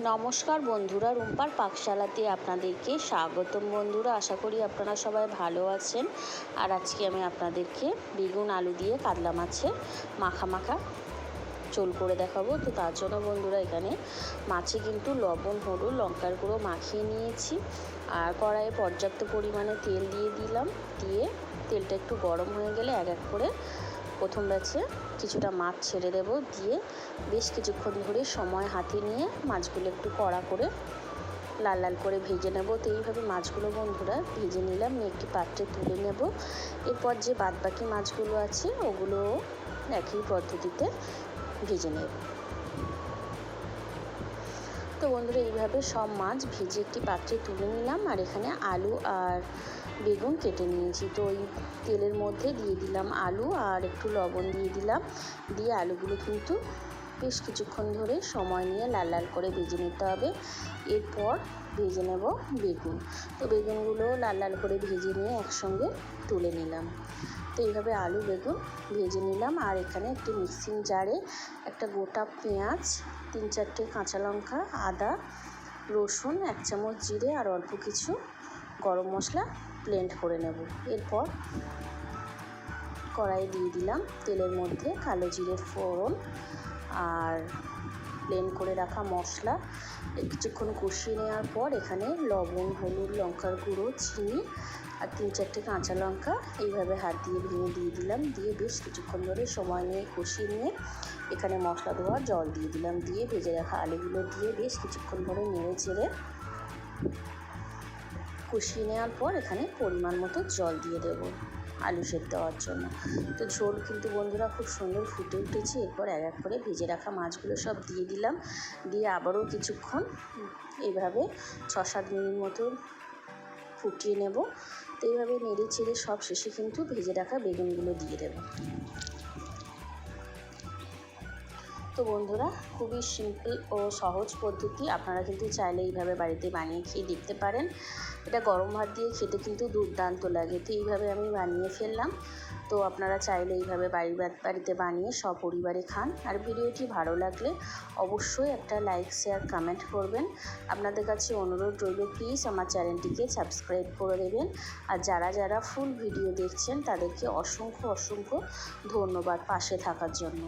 নমস্কার বন্ধুরা, রুম্পার পাকশালাতে আপনাদেরকে স্বাগতম। বন্ধুরা, আশা করি আপনারা সবাই ভালো আছেন। আর আজকে আমি আপনাদেরকে বেগুন আলু দিয়ে কাতলা মাছের মাখা ঝোল করে দেখাবো। তো তার জন্য বন্ধুরা এখানে মাছে কিন্তু লবণ, হলুদ, লঙ্কার গুঁড়ো মাখিয়ে নিয়েছি। আর কড়াইয়ে পর্যাপ্ত পরিমাণে তেল দিয়ে দিলাম। দিয়ে তেলটা একটু গরম হয়ে গেলে এক এক করে প্রথম ব্যাচে কিছুটা মাছ ছেড়ে দেব। দিয়ে বেশ কিছুক্ষণ ধরে সময় হাতে নিয়ে মাছগুলো একটু কড়া করে লাল লাল করে ভেজে নেব। তো এইভাবে মাছগুলো বন্ধুরা ভেজে নিলাম, নিয়ে একটি পাত্রে তুলে নেব। এরপর যে বাদবাকি মাছগুলো আছে ওগুলো একই পদ্ধতিতে ভেজে নেব। তো বন্ধুরা এইভাবে সব মাছ ভেজে একটি পাত্রে তুলে নিলাম। আর এখানে আলু আর বেগুন কেটে নিয়েছি। তো ওই তেলের মধ্যে দিয়ে দিলাম আলু আর একটু লবণ দিয়ে দিলাম। দিয়ে আলুগুলো কিন্তু বেশ কিছুক্ষণ ধরে সময় নিয়ে লাল লাল করে ভেজে নিতে হবে। এরপর ভেজে নেব বেগুন। তো বেগুনগুলো লাল লাল করে ভেজে নিয়ে একসঙ্গে তুলে নিলাম। তো এইভাবে আলু বেগুন ভেজে নিলাম। আর এখানে একটি মিক্সিং জারে একটা গোটা পেঁয়াজ, 3-4টে কাঁচা লঙ্কা, আদা, রসুন, 1 চামচ জিরে আর অল্প কিছু গরম মশলা ব্লেন্ড করে নেব। এরপর কড়াই দিয়ে দিলাম তেলের মধ্যে কালো জিরের ফোড়ন আর ব্লেন্ড করে রাখা মশলা। কিছুক্ষণ কষিয়ে নেওয়ার পর এখানে লবণ, হলুদ, লঙ্কার গুঁড়ো, চিনি আর 3-4টে কাঁচা লঙ্কা এইভাবে হাত দিয়ে ভেঙে দিয়ে দিলাম। দিয়ে বেশ কিছুক্ষণ ধরে সময় নিয়ে কষিয়ে নিয়ে এখানে মশলা ধোয়া জল দিয়ে দিলাম। দিয়ে ভেজে রাখা আলুগুলো দিয়ে বেশ কিছুক্ষণ ধরে নেড়ে চেড়ে কষিয়ে নেওয়ার পর এখানে পরিমাণ মতো জল দিয়ে দেবো আলু সেদ্ধ দেওয়ার জন্য। তো ঝোল কিন্তু বন্ধুরা খুব সুন্দর ফুটে উঠেছে। এরপর এক এক করে ভেজে রাখা মাছগুলো সব দিয়ে দিলাম। দিয়ে আবারও কিছুক্ষণ এইভাবে 6-7 মিনিট মতো ফুটিয়ে নেব। তো এইভাবে নেড়ে চেড়ে সব শেষে কিন্তু ভেজে রাখা বেগুনগুলো দিয়ে দেব। তো বন্ধুরা, খুবই সিম্পল ও সহজ পদ্ধতি। আপনারা কিন্তু চাইলে এইভাবে বাড়িতে বানিয়ে খেয়ে দেখতে পারেন। এটা গরম ভাত দিয়ে খেতে কিন্তু দুর্দান্ত লাগে। তো এইভাবে আমি বানিয়ে ফেললাম। তো আপনারা চাইলে এইভাবে বাড়িতে বানিয়ে সপরিবারে খান। আর ভিডিওটি ভালো লাগলে অবশ্যই একটা লাইক, শেয়ার, কমেন্ট করবেন। আপনাদের কাছে অনুরোধ রইল, প্লিজ আমার চ্যানেলটিকে সাবস্ক্রাইব করে দেবেন। আর যারা ফুল ভিডিও দেখছেন তাদেরকে অসংখ্য ধন্যবাদ পাশে থাকার জন্য।